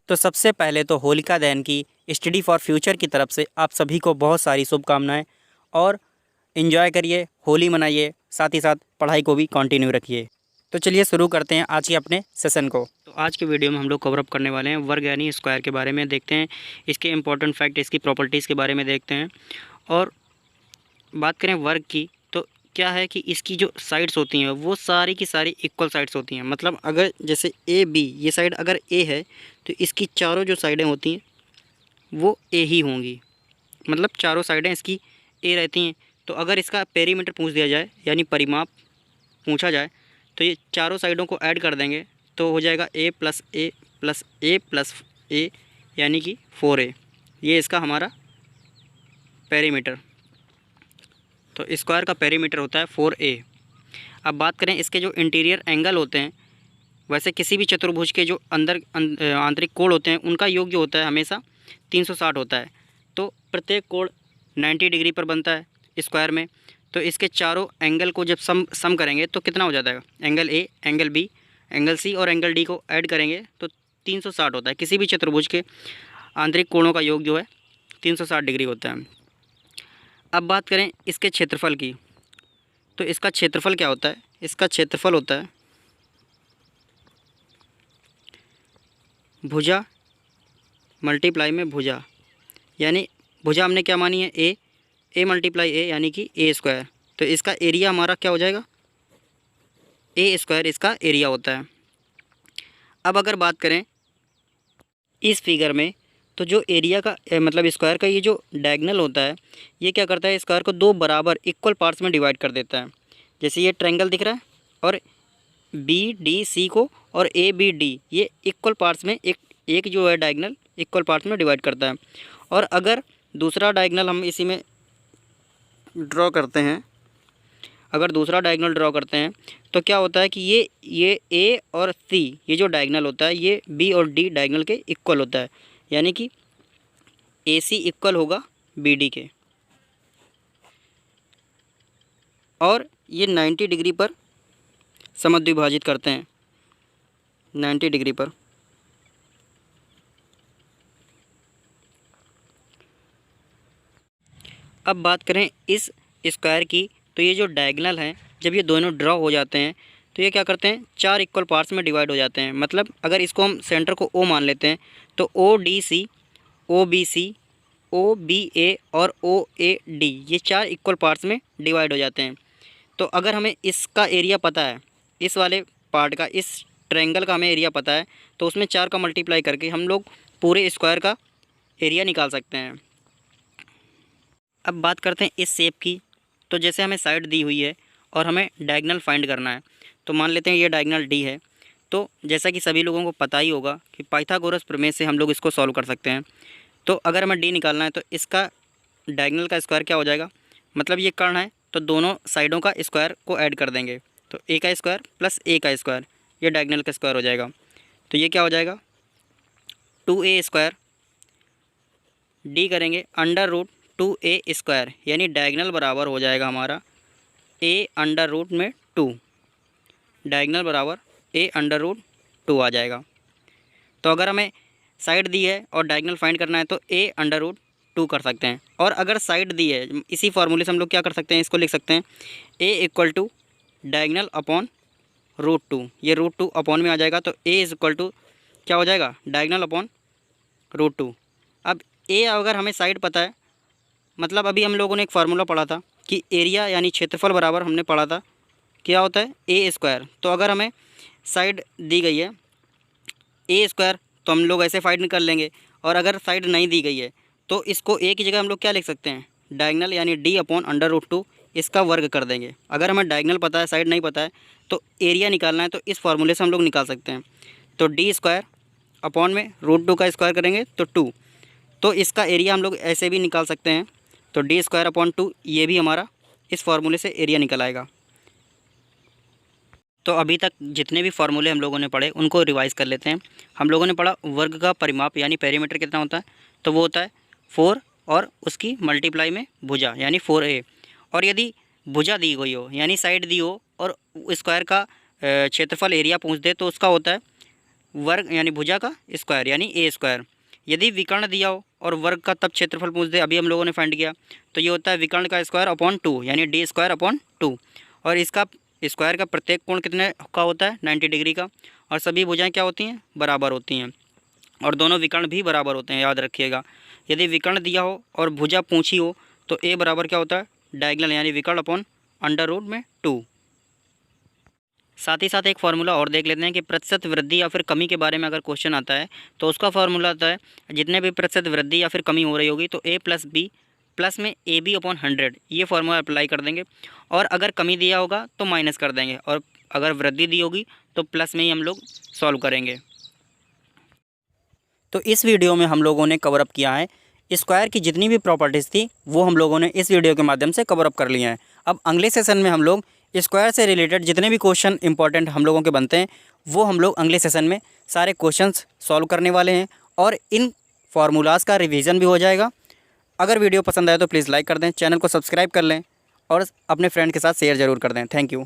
तो सबसे पहले तो होलिका दहन की स्टडी फॉर फ्यूचर की तरफ से आप सभी को बहुत सारी शुभकामनाएं और एंजॉय करिए, होली मनाइए, साथ ही साथ पढ़ाई को भी कंटिन्यू रखिए। तो चलिए शुरू करते हैं आज के अपने सेशन को। तो आज के वीडियो में हम लोग कवर अप करने वाले हैं वर्ग यानी स्क्वायर के बारे में। देखते हैं इसके इंपॉर्टेंट फैक्ट, इसकी प्रॉपर्टीज़ के बारे में देखते हैं। और बात करें वर्ग की तो क्या है कि इसकी जो साइड्स होती हैं वो सारी की सारी इक्वल साइड्स होती हैं। मतलब अगर जैसे ए बी, ये साइड अगर ए है तो इसकी चारों जो साइडें होती हैं वो ए ही होंगी। मतलब चारों साइडें इसकी ए रहती हैं। तो अगर इसका पेरीमीटर पूछ दिया जाए यानी परिमाप पूछा जाए तो ये चारों साइडों को ऐड कर देंगे तो हो जाएगा ए प्लस ए प्लस ए प्लस ए यानी कि 4a। ये इसका हमारा पेरीमीटर। तो स्क्वायर का पेरीमीटर होता है 4a। अब बात करें इसके जो इंटीरियर एंगल होते हैं, वैसे किसी भी चतुर्भुज के जो अंदर आंतरिक कोण होते हैं उनका योग जो होता है हमेशा 360 होता है। तो प्रत्येक कोण 90 डिग्री पर बनता है स्क्वायर में। तो इसके चारों एंगल को जब सम करेंगे तो कितना हो जाता है, angle A, angle B, angle C और एंगल डी को ऐड करेंगे तो 360 होता है। किसी भी चतुर्भुज के आंतरिक कोणों का योग जो है 360 डिग्री होता है। अब बात करें इसके क्षेत्रफल की तो इसका क्षेत्रफल क्या होता है, इसका क्षेत्रफल होता है भुजा मल्टीप्लाई में भुजा, यानी भुजा हमने क्या मानी है ए मल्टीप्लाई ए यानी कि ए स्क्वायर। तो इसका एरिया हमारा क्या हो जाएगा, ए स्क्वायर इसका एरिया होता है। अब अगर बात करें इस फिगर में तो जो एरिया का मतलब स्क्वायर का ये जो डायगोनल होता है ये क्या करता है, स्क्वायर को दो बराबर इक्वल पार्ट्स में डिवाइड कर देता है। जैसे ये ट्रायंगल दिख रहा है और बी डी सी को और ए बी डी ये इक्वल पार्ट्स में एक जो है डायगोनल इक्वल पार्ट्स में डिवाइड करता है। और अगर दूसरा डायगोनल हम इसी में ड्रॉ करते हैं, अगर दूसरा डायगोनल ड्रॉ करते हैं तो क्या होता है कि ये ए और सी ये जो डायगोनल होता है ये बी और डी डायगोनल के इक्वल होता है, यानी कि ए सी इक्वल होगा बी डी के। और ये 90 डिग्री पर समद्विभाजित करते हैं, 90 डिग्री पर। अब बात करें इस स्क्वायर की तो ये जो डायगोनल हैं जब ये दोनों ड्रॉ हो जाते हैं तो ये क्या करते हैं, चार इक्वल पार्ट्स में डिवाइड हो जाते हैं। मतलब अगर इसको हम सेंटर को ओ मान लेते हैं तो O D C, O B C, O B A और ओ ए डी ये चार इक्वल पार्ट्स में डिवाइड हो जाते हैं। तो अगर हमें इसका एरिया पता है, इस वाले पार्ट का, इस ट्रायंगल का हमें एरिया पता है तो उसमें 4 का मल्टीप्लाई करके हम लोग पूरे स्क्वायर का एरिया निकाल सकते हैं। अब बात करते हैं इस शेप की। तो जैसे हमें साइड दी हुई है और हमें डायगोनल फाइंड करना है तो मान लेते हैं ये डायगोनल डी है। तो जैसा कि सभी लोगों को पता ही होगा कि पाइथागोरस प्रमेय से हम लोग इसको सॉल्व कर सकते हैं। तो अगर हमें डी निकालना है तो इसका डायगोनल का स्क्वायर क्या हो जाएगा, मतलब ये कर्ण है तो दोनों साइडों का स्क्वायर को ऐड कर देंगे तो ए का स्क्वायर प्लस ए का स्क्वायर ये डायगोनल का स्क्वायर हो जाएगा। तो ये क्या हो जाएगा 2a स्क्वायर, डी करेंगे अंडर रूट 2a स्क्वायर, यानी डायगोनल बराबर हो जाएगा हमारा a अंडर रूट में 2, डायगोनल बराबर a अंडर रूट 2 आ जाएगा। तो अगर हमें साइड दी है और डायगोनल फाइंड करना है तो a अंडर रूट 2 कर सकते हैं। और अगर साइड दी है इसी फार्मूले से हम लोग क्या कर सकते हैं, इसको लिख सकते हैं a equal to diagonal upon root 2, ये रूट 2 अपॉन में आ जाएगा। तो a इज इक्वल टू क्या हो जाएगा, डायगोनल अपॉन रूट 2। अब a अगर हमें साइड पता है, मतलब अभी हम लोगों ने एक फार्मूला पढ़ा था कि एरिया यानी क्षेत्रफल बराबर हमने पढ़ा था क्या होता है ए स्क्वायर। तो अगर हमें साइड दी गई है ए स्क्वायर तो हम लोग ऐसे फाइंड कर लेंगे। और अगर साइड नहीं दी गई है तो इसको ए की जगह हम लोग क्या लिख सकते हैं, डायगोनल यानी डी अपॉन अंडर रूट 2 इसका वर्ग कर देंगे। अगर हमें डायगोनल पता है साइड नहीं पता है तो एरिया निकालना है तो इस फार्मूले से हम लोग निकाल सकते हैं। तो डी स्क्वायर अपॉन में रूट 2 का स्क्वायर करेंगे तो 2, तो इसका एरिया हम लोग ऐसे भी निकाल सकते हैं। तो डी स्क्वायर अपॉन 2 ये भी हमारा इस फार्मूले से एरिया निकल आएगा। तो अभी तक जितने भी फार्मूले हम लोगों ने पढ़े उनको रिवाइज़ कर लेते हैं। हम लोगों ने पढ़ा वर्ग का परिमाप यानी पेरीमीटर कितना होता है, तो वो होता है 4 और उसकी मल्टीप्लाई में भुजा यानी 4a। और यदि भुजा दी गई हो यानी साइड दी हो और स्क्वायर का क्षेत्रफल एरिया पूछ दे तो उसका होता है वर्ग यानी भुजा का स्क्वायर यानी ए स्क्वायर। यदि विकर्ण दिया हो और वर्ग का तब क्षेत्रफल पूछ दे, अभी हम लोगों ने फाइंड किया, तो ये होता है विकर्ण का स्क्वायर अपॉन 2 यानी डी स्क्वायर अपॉन 2। और इसका स्क्वायर का प्रत्येक कोण कितने का होता है 90 डिग्री का। और सभी भुजाएं क्या होती हैं बराबर होती हैं और दोनों विकर्ण भी बराबर होते हैं, याद रखिएगा। यदि विकर्ण दिया हो और भुजा पूछी हो तो ए बराबर क्या होता है डायगोनल यानी विकर्ण अपॉन अंडर रूट में 2। साथ ही साथ एक फार्मूला और देख लेते हैं कि प्रतिशत वृद्धि या फिर कमी के बारे में अगर क्वेश्चन आता है तो उसका फार्मूला आता है जितने भी प्रतिशत वृद्धि या फिर कमी हो रही होगी तो ए प्लस बी प्लस में ए बी अपॉन 100, ये फार्मूला अप्लाई कर देंगे। और अगर कमी दिया होगा तो माइनस कर देंगे और अगर वृद्धि दी होगी तो प्लस में ही हम लोग सॉल्व करेंगे। तो इस वीडियो में हम लोगों ने कवर अप किया है स्क्वायर की जितनी भी प्रॉपर्टीज़ थी वो हम लोगों ने इस वीडियो के माध्यम से कवर अप कर लिए हैं। अब अगले सेशन में हम लोग स्क्वायर से रिलेटेड जितने भी क्वेश्चन इंपॉर्टेंट हम लोगों के बनते हैं वो हम लोग अगले सेशन में सारे क्वेश्चंस सॉल्व करने वाले हैं और इन फार्मूलाज़ का रिवीजन भी हो जाएगा। अगर वीडियो पसंद आए तो प्लीज़ लाइक कर दें, चैनल को सब्सक्राइब कर लें और अपने फ्रेंड के साथ शेयर ज़रूर कर दें। Thank you.